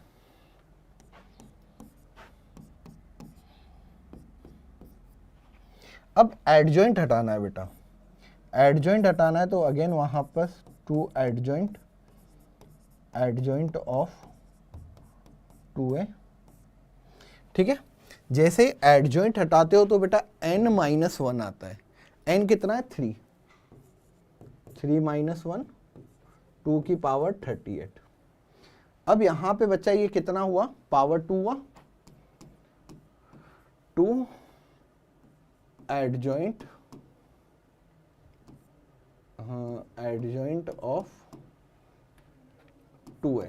अब एडजॉइंट हटाना है बेटा। एडजॉइंट हटाना है तो अगेन वहां पर 2 एडजॉइंट एडजॉइंट ऑफ 2a, ठीक है। जैसे ही एडजॉइंट हटाते हो तो बेटा n-1 आता है। n कितना है? 3, 3 माइनस 1, 2 की पावर 38। अब यहां पे बच्चा ये कितना हुआ? पावर 2 हुआ। 2 एडजॉइंट एडजॉइंट ऑफ 2a,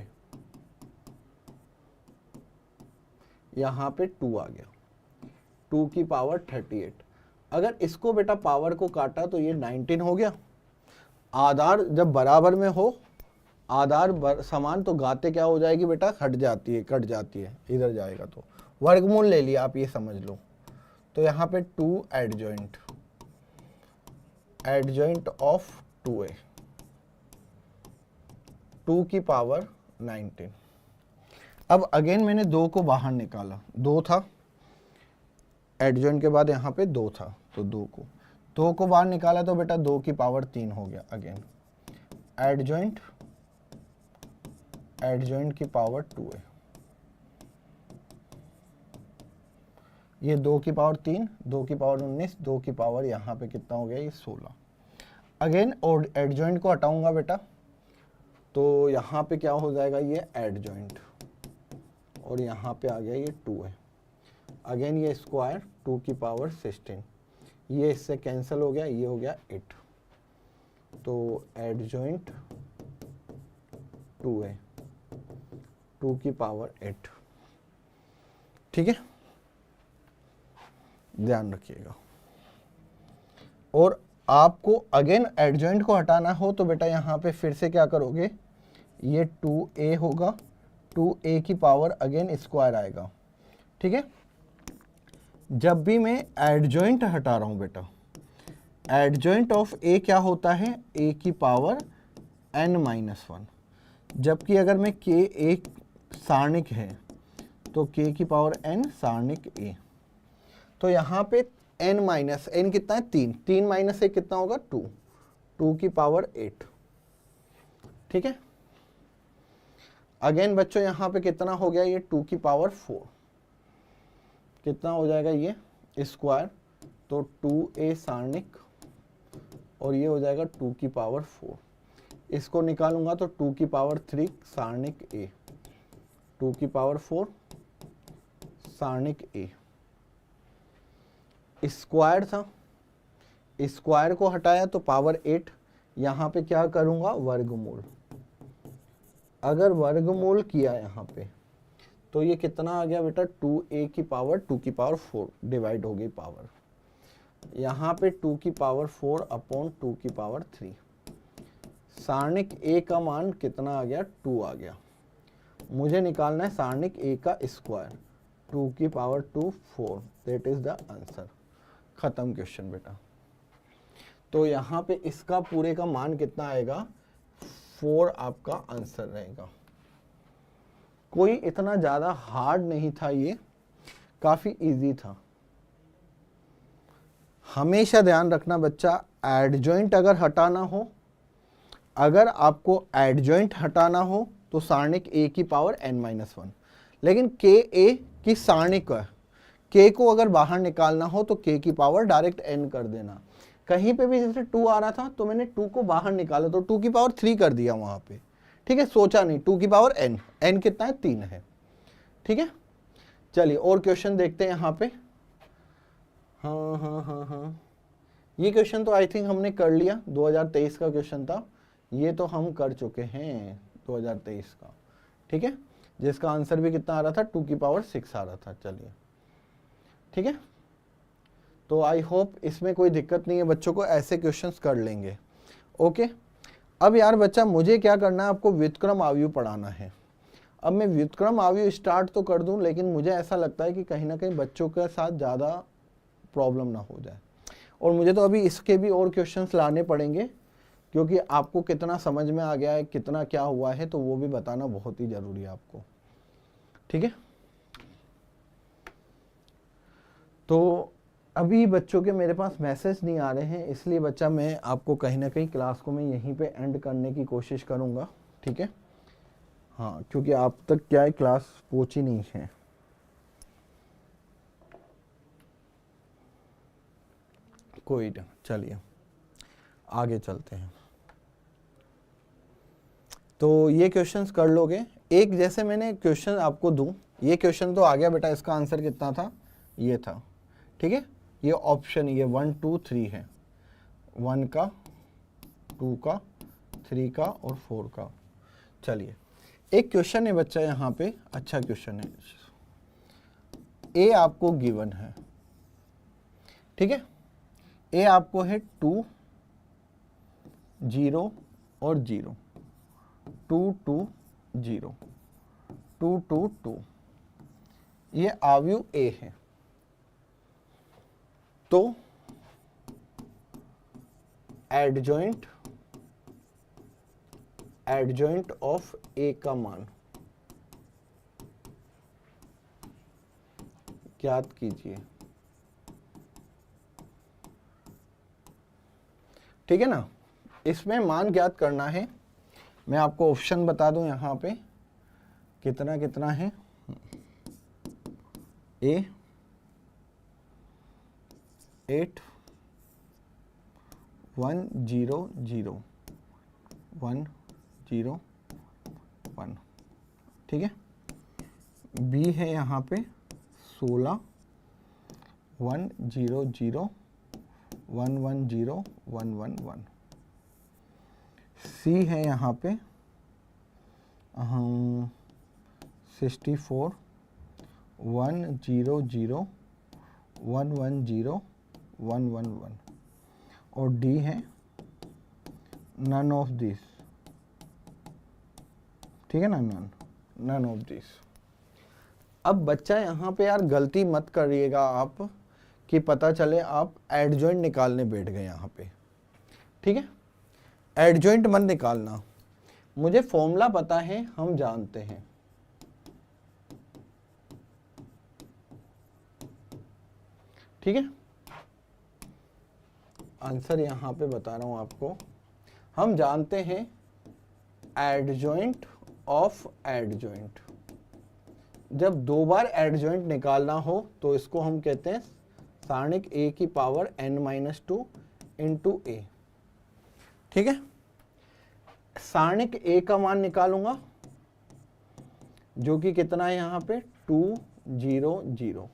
यहां पे 2 आ गया, 2 की पावर 38। अगर इसको बेटा पावर को काटा तो ये 19 हो गया। आधार जब बराबर में हो, आधार समान, तो घाते क्या हो जाएगी बेटा? हट जाती है, कट जाती है, इधर जाएगा तो वर्गमूल ले लिया, आप ये समझ लो। तो यहाँ पे 2 एडजॉइंट एडजॉइंट ऑफ 2a, 2 की पावर 19। अब अगेन मैंने 2 को बाहर निकाला, 2 था एडजॉइंट के बाद, यहाँ पे 2 था तो 2 को बाहर निकाला तो बेटा 2 की पावर 3 हो गया। अगेन एडजॉइंट एडजॉइंट की पावर 2a, ये 2 की पावर 3, 2 की पावर 19, 2 की पावर यहाँ पे कितना हो गया? ये 16। अगेन और एडजॉइंट को हटाऊंगा बेटा तो यहाँ पे क्या हो जाएगा? ये एडजॉइंट, और यहाँ पे आ गया ये 2 है। अगेन ये स्क्वायर 2 की पावर 16, ये इससे कैंसिल हो गया, ये हो गया 8। तो एडजॉइंट 2 है, 2 की पावर 8, ठीक है, ध्यान रखिएगा। और आपको अगेन एडजॉइंट को हटाना हो तो बेटा यहाँ पे फिर से क्या करोगे? ये 2a होगा, 2a की पावर अगेन स्क्वायर आएगा, ठीक है। जब भी मैं एडजॉइंट हटा रहा हूं बेटा, एडजॉइंट ऑफ a क्या होता है? a की पावर n-1। जबकि अगर मैं k एक सारणिक है तो k की पावर n सारणिक a। तो यहाँ पे n कितना है? 3 माइनस 1 कितना होगा? 2 की पावर 8, ठीक है। अगेन बच्चों यहाँ पे कितना हो गया? ये 2 की पावर 4, कितना हो जाएगा? ये स्क्वायर, तो 2a सारणिक, और ये हो जाएगा 2 की पावर 4। इसको निकालूंगा तो 2 की पावर 3 सारणिक a, 2 की पावर 4 सारणिक a। स्क्वायर था, स्क्वायर को हटाया तो पावर 8, यहाँ पे क्या करूँगा, वर्गमूल। अगर वर्गमूल किया यहाँ पे तो ये कितना आ गया बेटा, 2a की पावर 2 की पावर 4 डिवाइड हो गई पावर, यहाँ पे 2 की पावर 4 अपॉन 2 की पावर 3। सारणिक a का मान कितना आ गया, 2 आ गया। मुझे निकालना है सारणिक a का स्क्वायर, 2 की power 2 4, that is the answer. खत्म क्वेश्चन बेटा। तो यहाँ पे इसका पूरे का मान कितना आएगा, 4 आपका आंसर रहेगा। कोई इतना ज्यादा हार्ड नहीं था, ये काफी इजी था। हमेशा ध्यान रखना बच्चा, एडजॉइंट अगर हटाना हो, अगर आपको एडजॉइंट हटाना हो तो सारणिक a की पावर n-1, लेकिन k a की सारणिक है, k को अगर बाहर निकालना हो तो k की पावर डायरेक्ट n कर देना। कहीं पे भी जैसे 2 आ रहा था तो मैंने 2 को बाहर निकाला तो 2 की पावर 3 कर दिया वहां पे, ठीक है, सोचा नहीं। 2 की पावर n, n कितना है, 3 है, ठीक है। चलिए और क्वेश्चन देखते हैं यहाँ पे। हाँ, ये क्वेश्चन तो आई थिंक हमने कर लिया, 2023 का क्वेश्चन था, ये तो हम कर चुके हैं 2023 का, ठीक है, जिसका आंसर भी कितना आ रहा था, 2 की पावर 6 आ रहा था। चलिए ठीक है, तो आई होप इसमें कोई दिक्कत नहीं है, बच्चों को ऐसे क्वेश्चंस कर लेंगे। ओके, अब यार बच्चा मुझे क्या करना है, आपको व्युत्क्रम आव्यूह पढ़ाना है। अब मैं व्युत्क्रम आव्यूह स्टार्ट तो कर दूं, लेकिन मुझे ऐसा लगता है कि कहीं ना कहीं बच्चों के साथ ज़्यादा प्रॉब्लम ना हो जाए, और मुझे तो अभी इसके भी और क्वेश्चंस लाने पड़ेंगे, क्योंकि आपको कितना समझ में आ गया है, कितना क्या हुआ है, तो वो भी बताना बहुत ही ज़रूरी है आपको, ठीक है। तो अभी बच्चों के मेरे पास मैसेज नहीं आ रहे हैं, इसलिए बच्चा मैं आपको कहीं ना कहीं क्लास को मैं यहीं पे एंड करने की कोशिश करूँगा, ठीक है। हाँ, क्योंकि आप तक क्या है, क्लास पहुँची नहीं है। कोई ना, चलिए आगे चलते हैं। तो ये क्वेश्चंस कर लोगे, एक जैसे मैंने क्वेश्चन आपको दूं, ये क्वेश्चन तो आ गया बेटा, इसका आंसर कितना था, ये था, ठीक है। ये ऑप्शन, ये 1 2 3 है, 1 का, 2 का, 3 का और 4 का। चलिए एक क्वेश्चन है बच्चा यहाँ पे, अच्छा क्वेश्चन है। ए आपको गिवन है, ठीक है, ए आपको है 2 0 और 0, 2 2 0 2 2 2, ये आव्यूह ए है। तो एडजॉइंट ऑफ ए का मान ज्ञात कीजिए, ठीक है ना। इसमें मान ज्ञात करना है, मैं आपको ऑप्शन बता दूं यहाँ पे कितना कितना है। ए 8 1 0 0 1 0 1, ठीक है। बी है यहाँ पे 16 1 0 0 1 1 0 1 1 1। सी है यहाँ पे 64 1 0 0 1 1 0 1 1 1, और डी है नन ऑफ दिस, ठीक है ना, नन ऑफ दिस। अब बच्चा यहाँ पे यार गलती मत करिएगा आप, कि पता चले आप एडजॉइंट निकालने बैठ गए यहाँ पे, ठीक है। एडजॉइंट मत निकालना, मुझे फॉर्मूला पता है, हम जानते हैं, ठीक है। आंसर यहाँ पे बता रहा हूं आपको, हम जानते हैं एडजॉइंट ऑफ एडजॉइंट। जब 2 बार एडजॉइंट निकालना हो तो इसको हम कहते हैं सारणिक a की पावर n-2 इंटू a, ठीक है। सारणिक a का मान निकालूंगा, जो कि कितना है यहाँ पे 2 0 0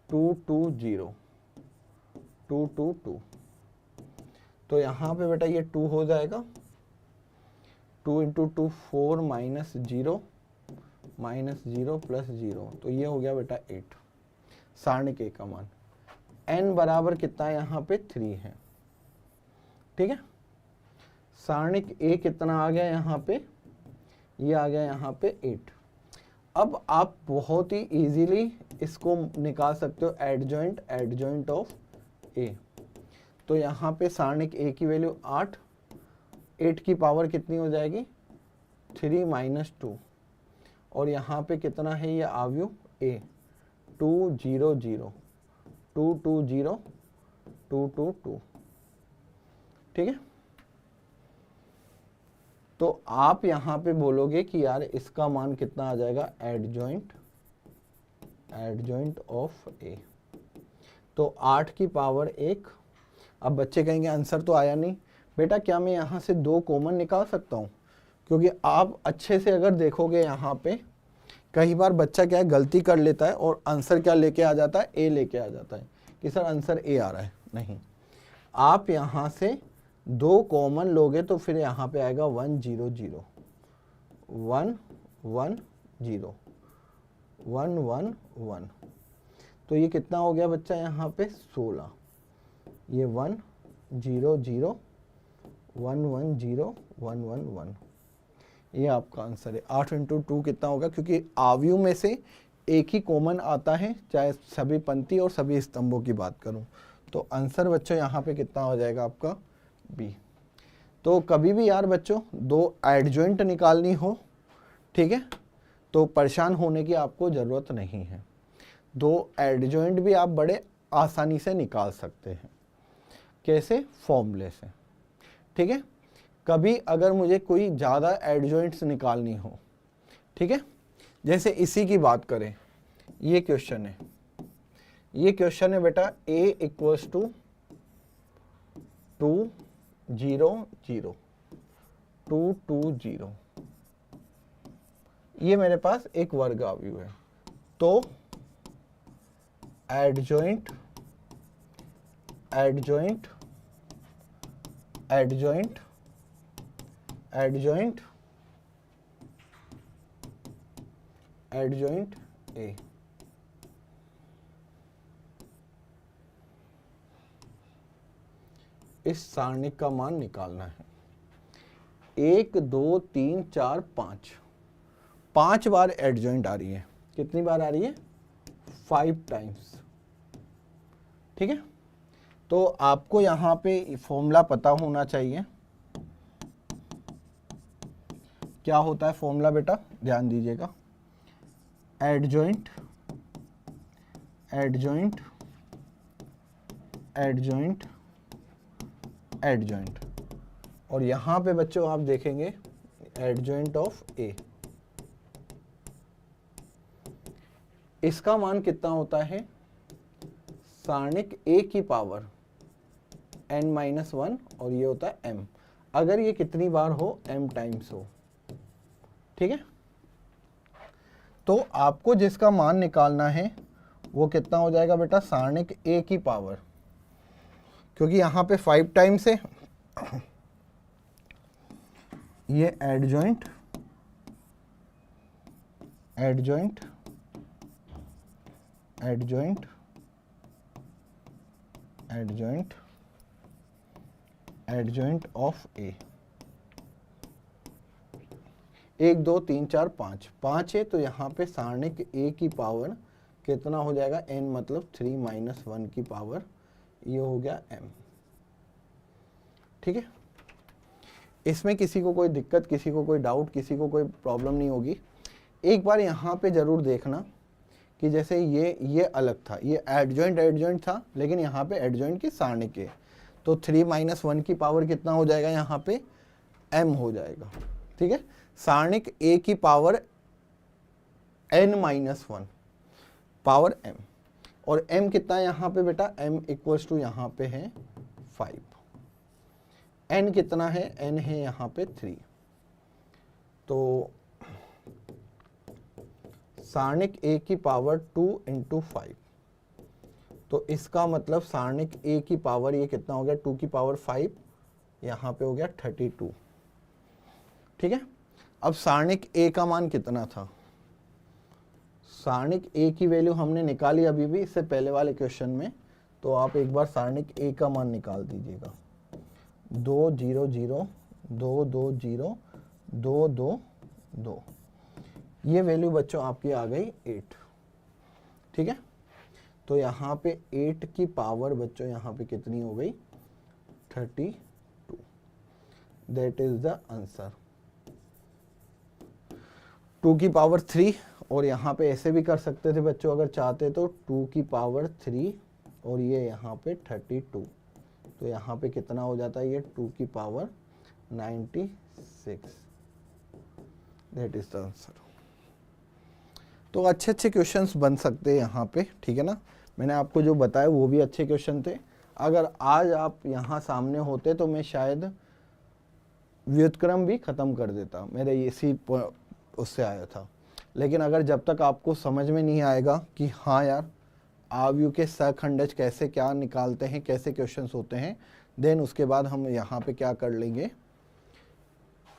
2 2 0 2 2 2। तो यहाँ पे बेटा ये 2 हो जाएगा, 2 इंटू 2 4 माइनस 0 प्लस 0, तो ये हो गया बेटा 8 सारणिक ए का मान। n बराबर कितना है यहाँ पे 3 है, ठीक है। सारणिक ए कितना आ गया यहाँ पे, ये आ गया यहाँ पे 8। अब आप बहुत ही इजीली इसको निकाल सकते हो एडजॉइंट ऑफ ए। तो यहाँ पे सारणिक ए की वैल्यू 8, 8 की पावर कितनी हो जाएगी 3 माइनस 2, और यहाँ पे कितना है ये आव्यूह ए 2 0 0 2 2 0 2 2 2, ठीक है। तो आप यहाँ पे बोलोगे कि यार इसका मान कितना आ जाएगा एडजॉइंट ऑफ ए, तो 8 की पावर 1। अब बच्चे कहेंगे आंसर तो आया नहीं बेटा, क्या मैं यहाँ से 2 कॉमन निकाल सकता हूँ? क्योंकि आप अच्छे से अगर देखोगे यहाँ पे कई बार बच्चा क्या है गलती कर लेता है और आंसर क्या लेके आ जाता है, ए लेके आ जाता है कि सर आंसर ए आ रहा है। नहीं, आप यहाँ से 2 कॉमन लोगे तो फिर यहाँ पे आएगा 1 0 0 1 1 0 1 1 1, तो ये कितना हो गया बच्चा यहाँ पे 16। ये 1 0 0 1 1 0 1 1 1, ये आपका आंसर है। 8 इंटू 2 कितना होगा, क्योंकि आव्यूह में से एक ही कॉमन आता है चाहे सभी पंक्ति और सभी स्तंभों की बात करूं, तो आंसर बच्चों यहाँ पे कितना हो जाएगा आपका बी। तो कभी भी यार बच्चों 2 एडजॉइंट निकालनी हो, ठीक है, तो परेशान होने की आपको ज़रूरत नहीं है। 2 एडजॉइंट भी आप बड़े आसानी से निकाल सकते हैं। कैसे? फॉर्मूले से, ठीक है। कभी अगर मुझे कोई ज़्यादा एडजॉइंट्स निकालनी हो, ठीक है, जैसे इसी की बात करें, ये क्वेश्चन है, ये क्वेश्चन है बेटा a इक्वल्स टू 2 0 0 2 2 0, ये मेरे पास एक वर्ग आव्यूह है। तो adjoint adjoint adjoint adjoint adjoint A, इस सारणिक का मान निकालना है। 1 2 3 4 5, 5 बार एडजॉइंट आ रही है। कितनी बार आ रही है? 5 टाइम्स, ठीक है। तो आपको यहाँ पे फॉर्मूला पता होना चाहिए। क्या होता है फॉर्मूला बेटा, ध्यान दीजिएगा। एडजॉइंट एडजॉइंट एडजॉइंट एडजॉइंट, और यहाँ पे बच्चों आप देखेंगे एडजॉइंट ऑफ ए, इसका मान कितना होता है सारणिक ए की पावर n-1, और ये होता है m, अगर ये कितनी बार हो m टाइम्स हो, ठीक है। तो आपको जिसका मान निकालना है वो कितना हो जाएगा बेटा सारणिक a की पावर, क्योंकि यहाँ पे 5 टाइम्स है, ये adjoint adjoint adjoint adjoint adjoint of ए, 1 2 3 4 5, 5 है, तो यहाँ पे सारणिक ए की पावर कितना हो जाएगा n, मतलब 3 माइनस 1 की पावर, ये हो गया m, ठीक है। इसमें किसी को कोई दिक्कत, किसी को कोई डाउट, किसी को कोई प्रॉब्लम नहीं होगी। एक बार यहाँ पे जरूर देखना कि जैसे ये अलग था, ये एडजॉइंट था, लेकिन यहाँ पे एडजॉइंट की सारणिक है, तो 3 माइनस 1 की पावर कितना हो जाएगा यहाँ पे m हो जाएगा, ठीक है। सारणिक a की पावर n-1 पावर m, और m कितना है यहाँ पे बेटा, m इक्वल्स टू यहाँ पे है 5, n कितना है, n है यहाँ पे 3, तो सारणिक a की पावर 2 इंटू 5, तो इसका मतलब सारणिक a की पावर ये कितना हो गया 2 की पावर 5 यहाँ पे हो गया 32। ठीक है, अब सारणिक ए का मान कितना था? सारणिक ए की वैल्यू हमने निकाली अभी भी इससे पहले वाले क्वेश्चन में, तो आप एक बार सारणिक ए का मान निकाल दीजिएगा। 2 0 0 2 2 0 2 2 2, ये वैल्यू बच्चों आपकी आ गई 8। ठीक है, तो यहाँ पे 8 की पावर बच्चों यहाँ पे कितनी हो गई? 32। That is the answer. 2 की पावर 3, और यहाँ पे ऐसे भी कर सकते थे बच्चों अगर चाहते तो 2 की पावर 3 और ये यहाँ पे 32, तो यहाँ पे कितना हो जाता है? ये 2 की power 96। That is the answer. तो अच्छे अच्छे क्वेश्चंस बन सकते हैं यहाँ पे, ठीक है ना। मैंने आपको जो बताया वो भी अच्छे क्वेश्चन थे। अगर आज आप यहाँ सामने होते तो मैं शायद व्युत्क्रम भी खत्म कर देता, मेरे इसी उससे आया था। लेकिन अगर जब तक आपको समझ में नहीं आएगा कि हाँ यार आव्यूह के सहखंडज कैसे क्या निकालते हैं, कैसे क्वेश्चंस होते हैं, देन उसके बाद हम यहाँ पे क्या कर लेंगे,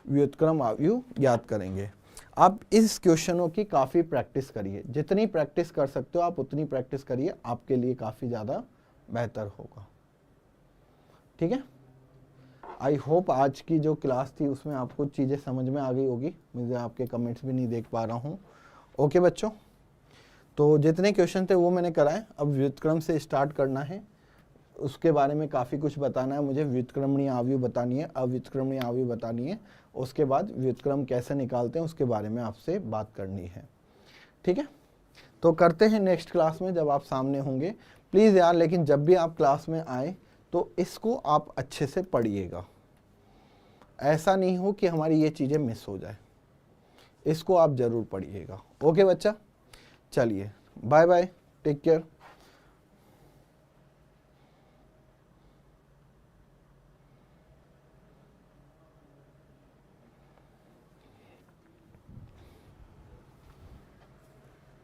व्युत्क्रम आव्यूह याद करेंगे। आप इस क्वेश्चनों की काफ़ी प्रैक्टिस करिए, जितनी प्रैक्टिस कर सकते हो आप उतनी प्रैक्टिस करिए, आपके लिए काफ़ी ज़्यादा बेहतर होगा। ठीक है, आई होप आज की जो क्लास थी उसमें आपको चीज़ें समझ में आ गई होगी। मुझे आपके कमेंट्स भी नहीं देख पा रहा हूँ। ओके बच्चों, तो जितने क्वेश्चन थे वो मैंने कराए, अब व्युत्क्रम से स्टार्ट करना है, उसके बारे में काफ़ी कुछ बताना है मुझे। व्युत्क्रमणीय आव्यूह बतानी है, अव्युत्क्रमणीय आव्यूह बतानी है, उसके बाद व्युत्क्रम कैसे निकालते हैं उसके बारे में आपसे बात करनी है। ठीक है, तो करते हैं नेक्स्ट क्लास में जब आप सामने होंगे। प्लीज़ यार, लेकिन जब भी आप क्लास में आए तो इसको आप अच्छे से पढ़िएगा, ऐसा नहीं हो कि हमारी ये चीज़ें मिस हो जाए, इसको आप ज़रूर पढ़िएगा। ओके बच्चा, चलिए बाय बाय, टेक केयर।